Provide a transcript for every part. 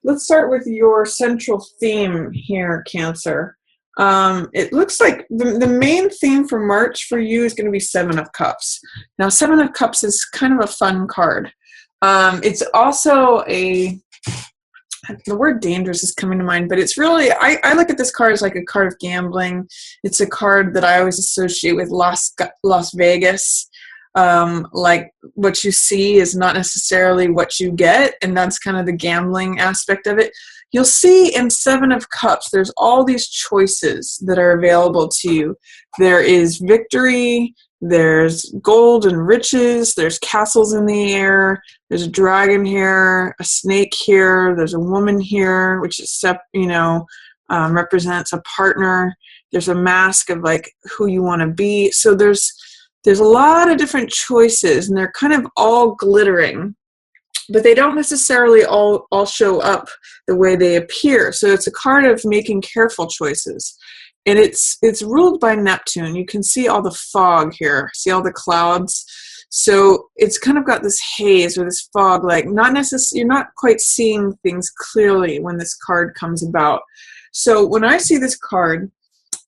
let's start with your central theme here, Cancer. It looks like the main theme for March for you is going to be Seven of Cups. Now, Seven of Cups is kind of a fun card. It's also the word dangerous is coming to mind, but it's really, I look at this card as like a card of gambling. It's a card that I always associate with Las Vegas. Like what you see is not necessarily what you get, and that's kind of the gambling aspect of it. You'll see in Seven of Cups, there's all these choices that are available to you. There is victory, there's gold and riches, there's castles in the air, there's a dragon here, a snake here, there's a woman here, which is, represents a partner. There's a mask of like who you want to be. So there's a lot of different choices, and they're kind of all glittering, but they don't necessarily all show up the way they appear. So it's a card of making careful choices. And it's ruled by Neptune. You can see all the fog here. See all the clouds? So it's kind of got this haze or this fog, like you're not quite seeing things clearly when this card comes about. So when I see this card,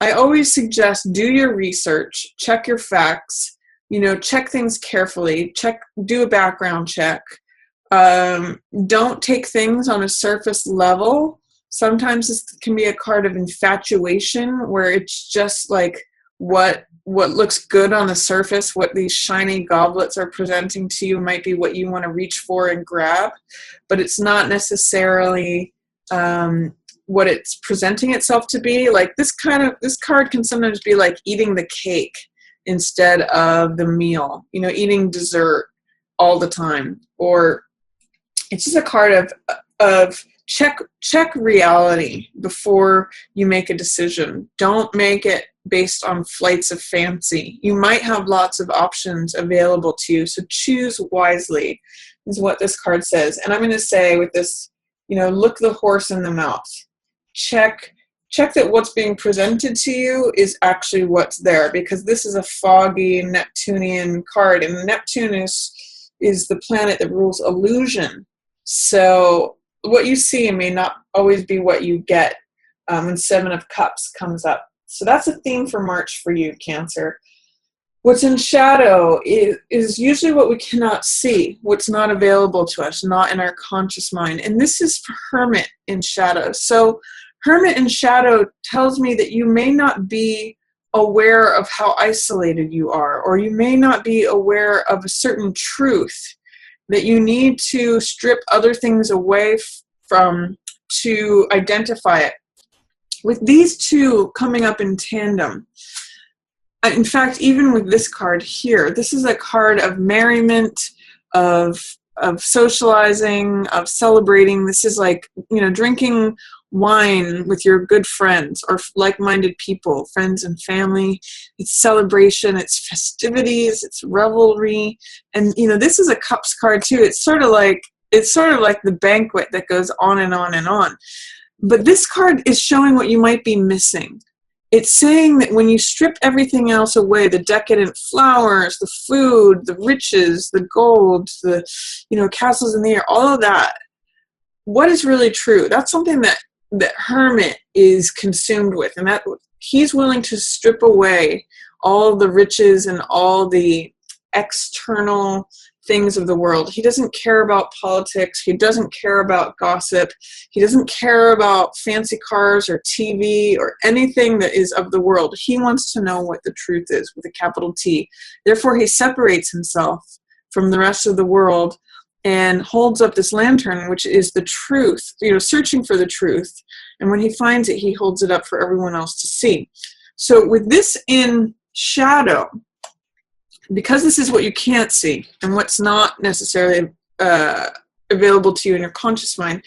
I always suggest do your research, check your facts, check things carefully, do a background check. Don't take things on a surface level. Sometimes this can be a card of infatuation where it's just like what looks good on the surface, what these shiny goblets are presenting to you might be what you want to reach for and grab, but it's not necessarily what it's presenting itself to be. Like this card can sometimes be like eating the cake instead of the meal, eating dessert all the time. Or it's just a card of check reality before you make a decision. Don't make it based on flights of fancy. You might have lots of options available to you, so choose wisely is what this card says. And I'm going to say with this, look the horse in the mouth. Check that what's being presented to you is actually what's there, because this is a foggy Neptunian card, and Neptune is the planet that rules illusion. So what you see may not always be what you get when Seven of Cups comes up. So that's a theme for March for you, Cancer. What's in shadow is usually what we cannot see, what's not available to us, not in our conscious mind. And this is for Hermit in shadow. So Hermit in shadow tells me that you may not be aware of how isolated you are, or you may not be aware of a certain truth that you need to strip other things away from to identify it. With these two coming up in tandem, in fact, even with this card here, this is a card of merriment, of socializing, of celebrating. This is like, drinking wine with your good friends or like-minded people, friends and family. It's celebration, it's festivities, it's revelry. And, this is a cups card too. It's sort of like the banquet that goes on and on and on. But this card is showing what you might be missing. It's saying that when you strip everything else away, the decadent flowers, the food, the riches, the gold, the castles in the air, all of that, what is really true? That's something that Hermit is consumed with, and that he's willing to strip away all the riches and all the external things of the world. He doesn't care about politics. He doesn't care about gossip. He doesn't care about fancy cars or TV or anything that is of the world. He wants to know what the truth is with a capital T. Therefore, he separates himself from the rest of the world and holds up this lantern, which is the truth, searching for the truth. And when he finds it, he holds it up for everyone else to see. So with this in shadow, because this is what you can't see and what's not necessarily available to you in your conscious mind,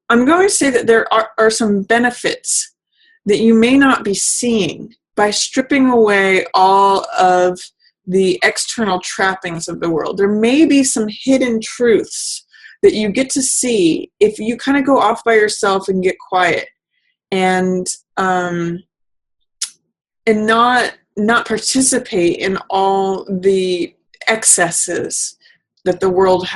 I'm going to say that there are some benefits that you may not be seeing by stripping away all of the external trappings of the world. There may be some hidden truths that you get to see if you kind of go off by yourself and get quiet and not participate in all the excesses that the world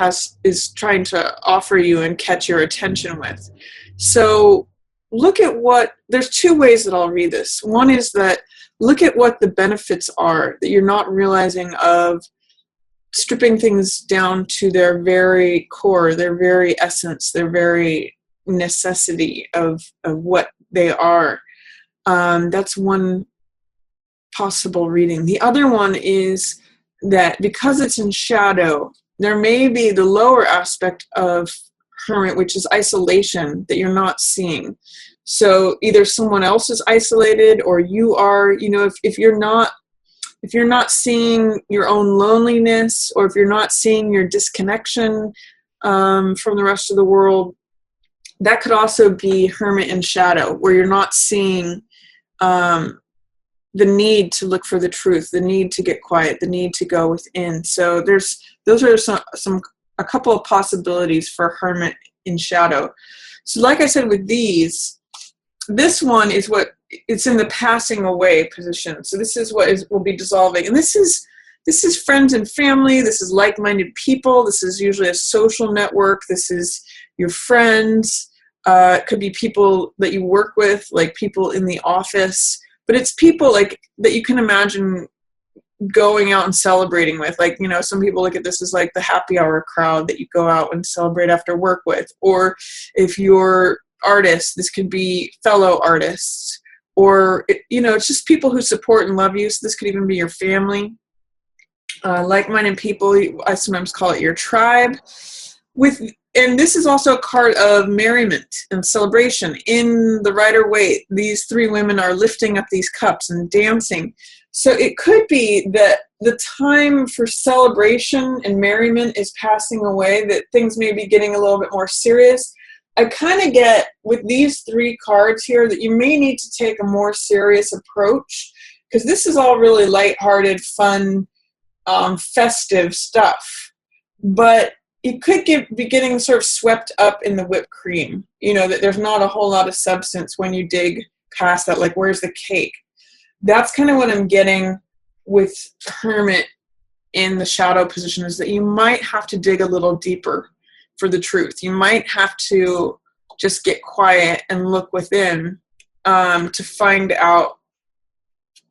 is trying to offer you and catch your attention with. So look at there's two ways that I'll read this. One is that look at what the benefits are that you're not realizing of stripping things down to their very core, their very essence, their very necessity of what they are. That's one possible reading. The other one is that because it's in shadow, there may be the lower aspect of hermit, which is isolation, that you're not seeing. So either someone else is isolated or you are, if you're not seeing your own loneliness, or if you're not seeing your disconnection from the rest of the world, that could also be hermit in shadow, where you're not seeing the need to look for the truth, the need to get quiet, the need to go within. So those are a couple of possibilities for hermit in shadow. So like I said with this one is it's in the passing away position. So this is what will be dissolving. And this is friends and family. This is like-minded people. This is usually a social network. This is your friends. It could be people that you work with, like people in the office. But it's people like that you can imagine going out and celebrating with. Like, some people look at this as like the happy hour crowd that you go out and celebrate after work with. Or if you're artists, this could be fellow artists. Or, it's just people who support and love you. So this could even be your family. Like-minded people, I sometimes call it your tribe. And this is also a card of merriment and celebration. In the Rider-Waite, these three women are lifting up these cups and dancing. So it could be that the time for celebration and merriment is passing away, that things may be getting a little bit more serious. I kind of get with these three cards here that you may need to take a more serious approach, because this is all really lighthearted, fun, festive stuff. But you could be getting sort of swept up in the whipped cream, that there's not a whole lot of substance when you dig past that, like, where's the cake? That's kind of what I'm getting with hermit in the shadow position, is that you might have to dig a little deeper for the truth. You might have to just get quiet and look within to find out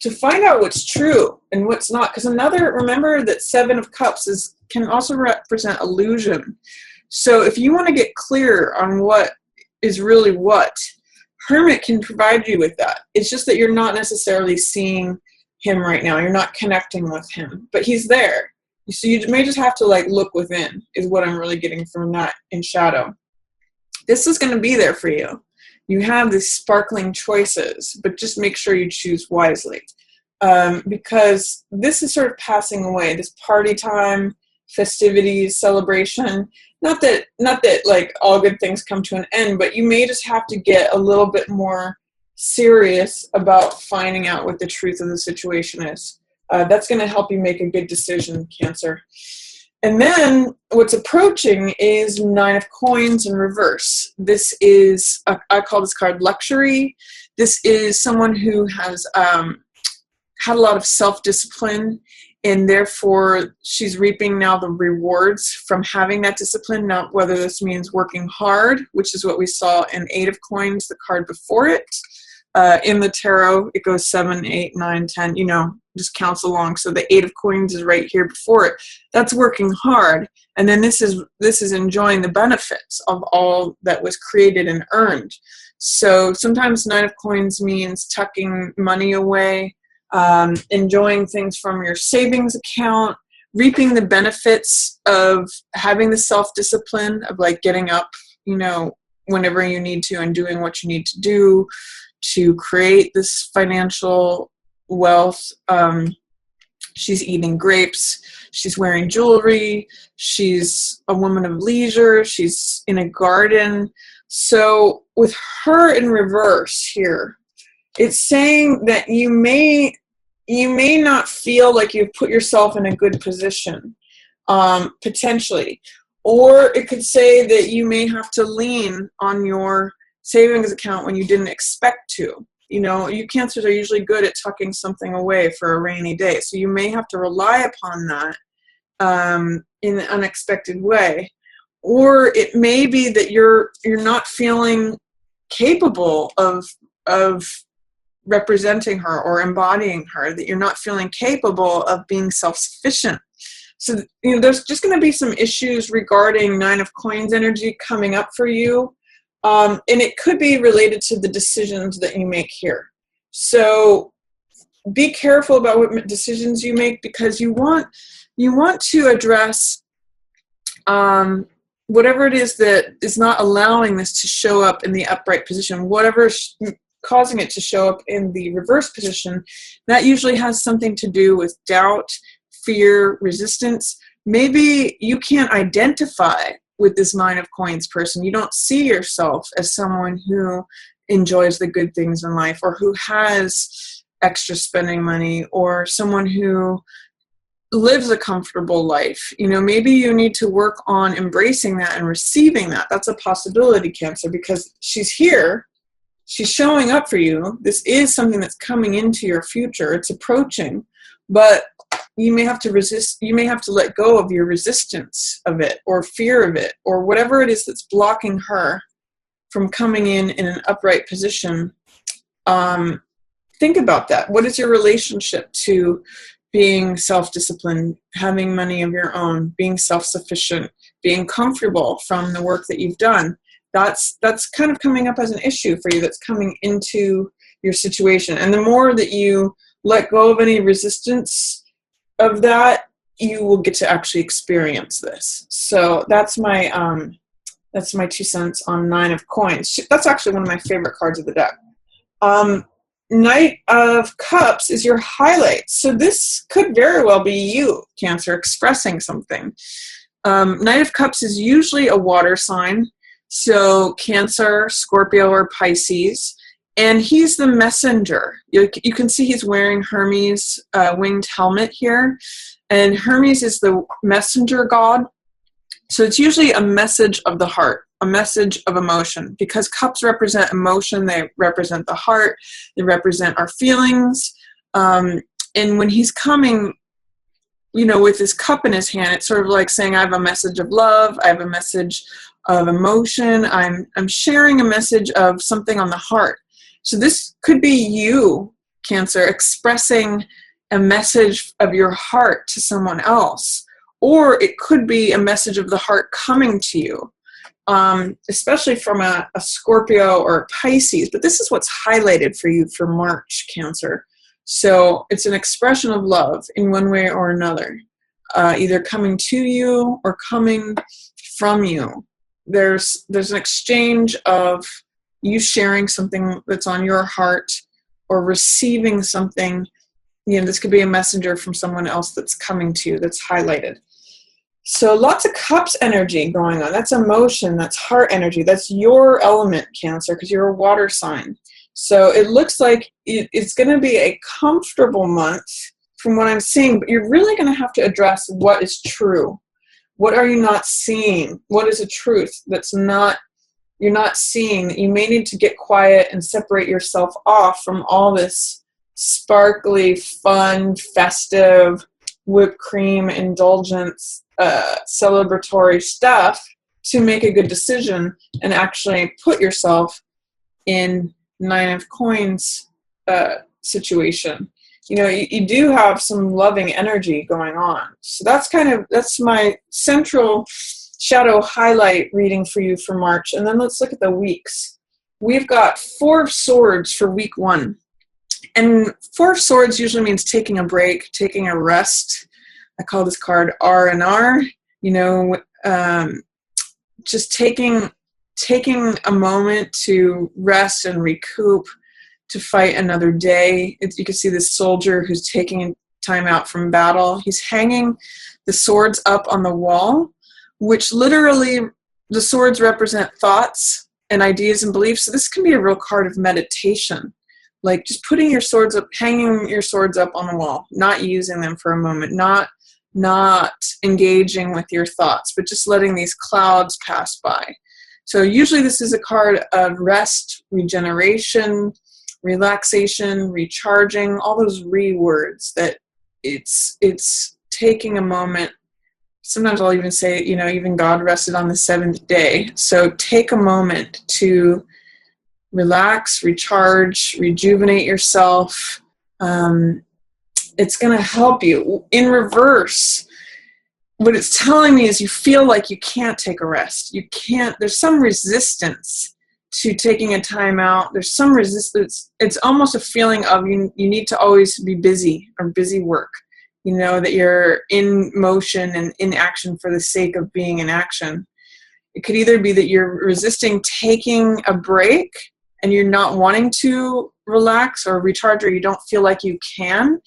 what's true and what's not. Because remember that Seven of Cups can also represent illusion. So if you want to get clear on what is really what, hermit can provide you with that. It's just that you're not necessarily seeing him right now. You're not connecting with him, but he's there. So you may just have to look within, is what I'm really getting from that in shadow. This is going to be there for you. You have these sparkling choices, but just make sure you choose wisely. Because this is sort of passing away, this party time, festivities, celebration. Not that all good things come to an end, but you may just have to get a little bit more serious about finding out what the truth of the situation is. That's going to help you make a good decision, Cancer. And then what's approaching is Nine of Coins in reverse. This is, I call this card luxury. This is someone who has had a lot of self-discipline, and therefore she's reaping now the rewards from having that discipline. Now, whether this means working hard, which is what we saw in Eight of Coins, the card before it. In the tarot, it goes 7, 8, 9, 10, just counts along. So the Eight of Coins is right here before it. That's working hard. And then this is enjoying the benefits of all that was created and earned. So sometimes Nine of Coins means tucking money away, enjoying things from your savings account, reaping the benefits of having the self-discipline of getting up, whenever you need to and doing what you need to do to create this financial wealth. She's eating grapes. She's wearing jewelry. She's a woman of leisure. She's in a garden. So with her in reverse here, it's saying that you may not feel like you've put yourself in a good position, potentially. Or it could say that you may have to lean on your savings account when you didn't expect to. You Cancers are usually good at tucking something away for a rainy day. So you may have to rely upon that in an unexpected way. Or it may be that you're not feeling capable of representing her or embodying her, that you're not feeling capable of being self-sufficient. So, there's just going to be some issues regarding Nine of Coins energy coming up for you. And it could be related to the decisions that you make here. So be careful about what decisions you make, because you want to address whatever it is that is not allowing this to show up in the upright position, whatever's causing it to show up in the reverse position. That usually has something to do with doubt, fear, resistance. Maybe you can't identify with this Nine of Coins person. You don't see yourself as someone who enjoys the good things in life, or who has extra spending money, or someone who lives a comfortable life. Maybe you need to work on embracing that and receiving that. That's a possibility, Cancer, because she's here. She's showing up for you. This is something that's coming into your future. It's approaching, but you may have to resist. You may have to let go of your resistance of it, or fear of it, or whatever it is that's blocking her from coming in an upright position. Think about that. What is your relationship to being self-disciplined, having money of your own, being self-sufficient, being comfortable from the work that you've done? That's kind of coming up as an issue for you, that's coming into your situation. And the more that you let go of any resistance of that, you will get to actually experience this. So that's my 2 cents on Nine of Coins. That's actually one of my favorite cards of the deck. Knight of Cups is your highlight. So this could very well be you, Cancer, expressing something. Knight of Cups is usually a water sign. So Cancer, Scorpio, or Pisces. And he's the messenger. You can see he's wearing Hermes' winged helmet here. And Hermes is the messenger god. So it's usually a message of the heart, a message of emotion, because cups represent emotion. They represent the heart. They represent our feelings. And when he's coming, with his cup in his hand, it's sort of like saying, I have a message of love. I have a message of emotion. I'm sharing a message of something on the heart. So this could be you, Cancer, expressing a message of your heart to someone else. Or it could be a message of the heart coming to you, especially from a Scorpio or a Pisces. But this is what's highlighted for you for March, Cancer. So it's an expression of love in one way or another, either coming to you or coming from you. There's an exchange of you sharing something that's on your heart, or receiving something. This could be a messenger from someone else that's coming to you, that's highlighted. So lots of cups energy going on. That's emotion. That's heart energy. That's your element, Cancer, because you're a water sign. So it looks like it's going to be a comfortable month from what I'm seeing, but you're really going to have to address what is true. What are you not seeing? What is a truth that's you're not seeing, that you may need to get quiet and separate yourself off from all this sparkly, fun, festive, whipped cream, indulgence, celebratory stuff, to make a good decision and actually put yourself in Nine of Coins situation. You do have some loving energy going on. So that's my central shadow highlight reading for you for March. And then let's look at the weeks. We've got Four of Swords for week 1. And Four of Swords usually means taking a break, taking a rest. I call this card R&R, just taking a moment to rest and recoup, to fight another day. You can see this soldier who's taking time out from battle. He's hanging the swords up on the wall, which literally, the swords represent thoughts and ideas and beliefs. So this can be a real card of meditation. Like just putting your swords up, hanging your swords up on the wall, not using them for a moment, not engaging with your thoughts, but just letting these clouds pass by. So usually this is a card of rest, regeneration, relaxation, recharging, all those words that it's taking a moment sometimes I'll even say, even God rested on the seventh day. So take a moment to relax, recharge, rejuvenate yourself. It's going to help you. In reverse, what it's telling me is you feel like you can't take a rest. You can't, there's some resistance to taking a time out. There's some resistance. It's almost a feeling of you need to always be busy or busy work. That you're in motion and in action for the sake of being in action. It could either be that you're resisting taking a break and you're not wanting to relax or recharge, or you don't feel like you can.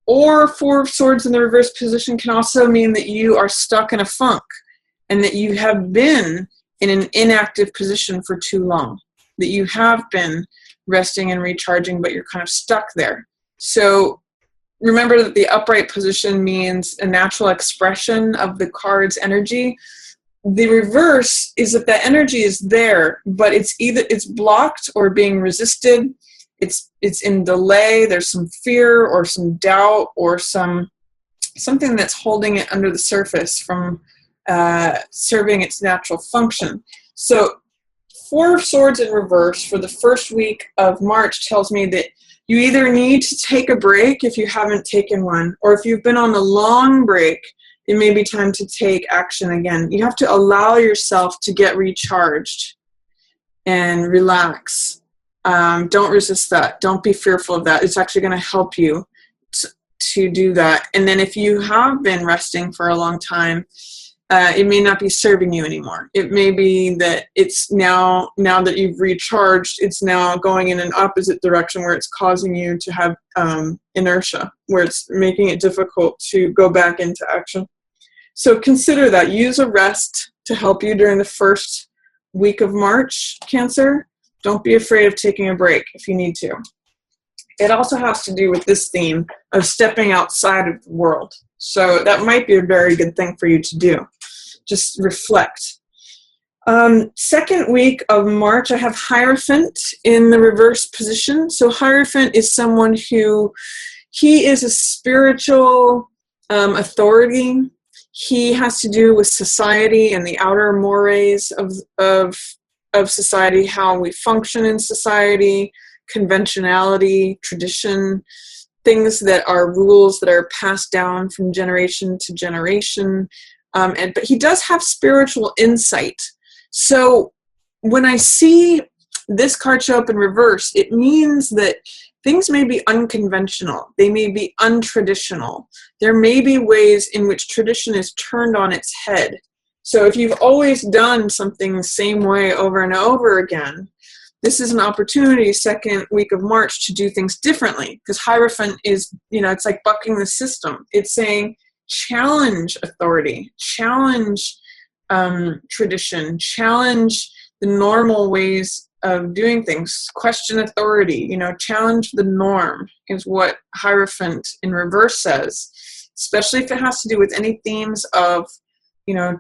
Or Four of Swords in the reverse position can also mean that you are stuck in a funk and that you have been in an inactive position for too long, that you have been resting and recharging, but you're kind of stuck there. So remember that the upright position means a natural expression of the card's energy. The reverse is that the energy is there, but it's blocked or being resisted. It's in delay. There's some fear or some doubt or something that's holding it under the surface from serving its natural function. So Four of Swords in reverse for the first week of March tells me that you either need to take a break if you haven't taken one, or if you've been on a long break, it may be time to take action again. You have to allow yourself to get recharged and relax. Don't resist that. Don't be fearful of that. It's actually going to help you to do that. And then if you have been resting for a long time, it may not be serving you anymore. It may be that it's now that you've recharged, it's now going in an opposite direction where it's causing you to have inertia, where it's making it difficult to go back into action. So consider that. Use a rest to help you during the first week of March, Cancer. Don't be afraid of taking a break if you need to. It also has to do with this theme of stepping outside of the world. So that might be a very good thing for you to do. Just reflect. Second week of March, I have Hierophant in the reverse position. So Hierophant is someone he is a spiritual authority. He has to do with society and the outer mores of society, how we function in society, conventionality, tradition, things that are rules that are passed down from generation to generation. But he does have spiritual insight. So when I see this card show up in reverse, it means that things may be unconventional. They may be untraditional. There may be ways in which tradition is turned on its head. So if you've always done something the same way over and over again, this is an opportunity, second week of March, to do things differently. Because Hierophant is, it's like bucking the system. It's saying, challenge authority, challenge tradition, challenge the normal ways of doing things, question authority, challenge the norm is what Hierophant in reverse says, especially if it has to do with any themes of,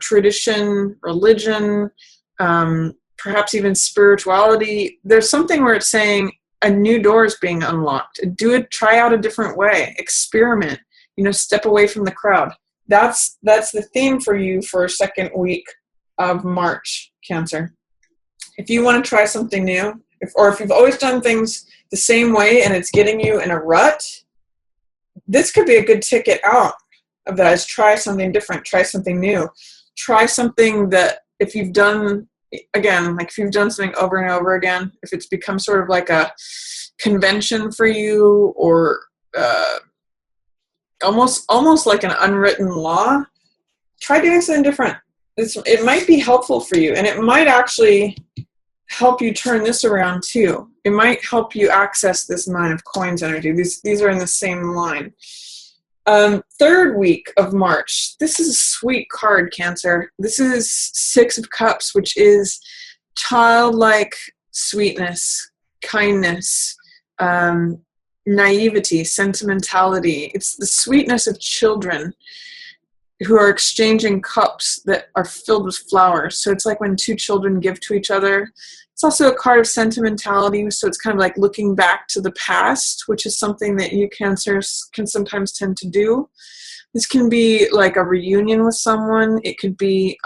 tradition, religion, perhaps even spirituality. There's something where it's saying a new door is being unlocked. Try out a different way, experiment, step away from the crowd. That's the theme for you for second week of March, Cancer. If you want to try something new, if you've always done things the same way and it's getting you in a rut, this could be a good ticket out of that. Is try something different, try something new, try something that if you've done, again, like if you've done something over and over again, if it's become sort of like a convention for you, or almost like an unwritten law, try doing something different. It might be helpful for you, and it might actually help you turn this around too. It might help you access this Nine of Coins energy. These are in the same line. Third week of March. This is a sweet card, Cancer. This is Six of Cups, which is childlike sweetness, kindness, naivety, sentimentality. It's the sweetness of children who are exchanging cups that are filled with flowers. So it's like when two children give to each other. It's also a card of sentimentality, so it's kind of like looking back to the past, which is something that you Cancers can sometimes tend to do. This can be like a reunion with someone. It could be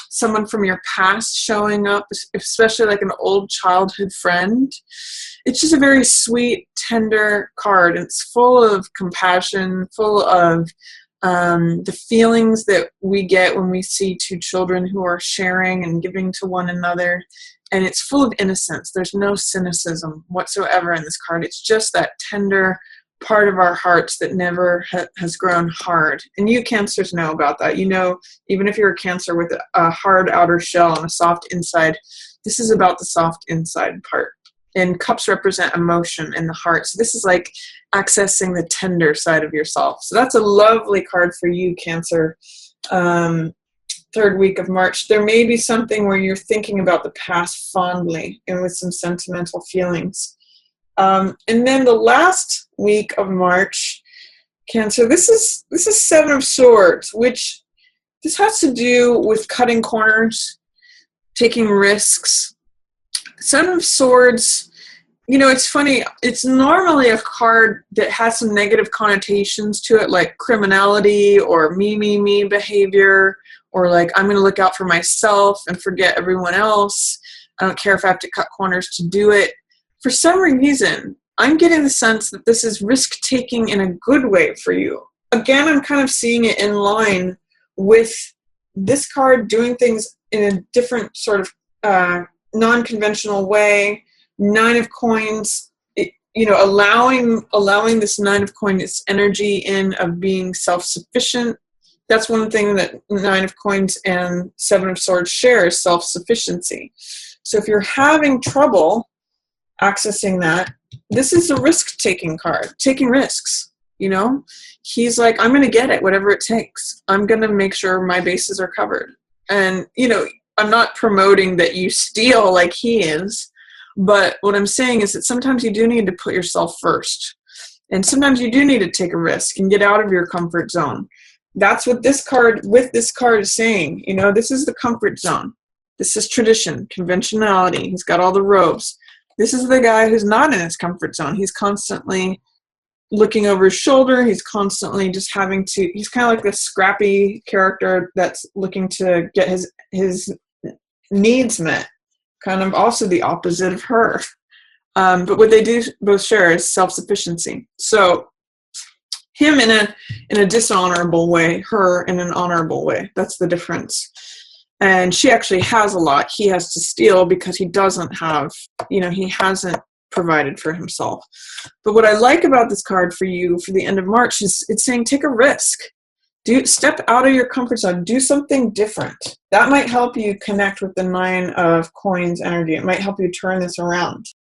someone from your past showing up, especially like an old childhood friend. It's just a very sweet, tender card. It's full of compassion, full of the feelings that we get when we see two children who are sharing and giving to one another. And it's full of innocence. There's no cynicism whatsoever in this card. It's just that tender part of our hearts that never has grown hard. And you Cancers know about that. You know, even if you're a Cancer with a hard outer shell and a soft inside, this is about the soft inside part. And cups represent emotion in the heart. So this is like accessing the tender side of yourself. So that's a lovely card for you, Cancer. Third week of March. There may be something where you're thinking about the past fondly and with some sentimental feelings. And then the last week of March, Cancer, this is Seven of Swords, which this has to do with cutting corners, taking risks. Seven of Swords, you know, it's funny, it's normally a card that has some negative connotations to it, like criminality or me behavior, or like I'm going to look out for myself and forget everyone else. I don't care if I have to cut corners to do it. For some reason, I'm getting the sense that this is risk-taking in a good way for you. Again, I'm kind of seeing it in line with this card doing things in a different sort of non-conventional way. Nine of Coins, allowing this Nine of Coins, its energy in of being self-sufficient. That's one thing that Nine of Coins and Seven of Swords share, is self-sufficiency. So if you're having trouble accessing that, this is a risk-taking card, taking risks. You know, he's like, I'm going to get it, whatever it takes. I'm going to make sure my bases are covered. And, you know, I'm not promoting that you steal like he is, but what I'm saying is that sometimes you do need to put yourself first. And sometimes you do need to take a risk and get out of your comfort zone. That's what this card is saying. You know, this is the comfort zone. This is tradition, conventionality. He's got all the robes. This is the guy who's not in his comfort zone. He's constantly looking over his shoulder. He's constantly just he's kind of like this scrappy character that's looking to get his needs met. Kind of also the opposite of her. But what they do both share is self-sufficiency. So him in a dishonorable way, her in an honorable way. That's the difference. And she actually has a lot. He has to steal because he doesn't have, he hasn't provided for himself. But what I like about this card for you for the end of March is it's saying take a risk. Step out of your comfort zone. Do something different. That might help you connect with the Nine of Coins energy. It might help you turn this around.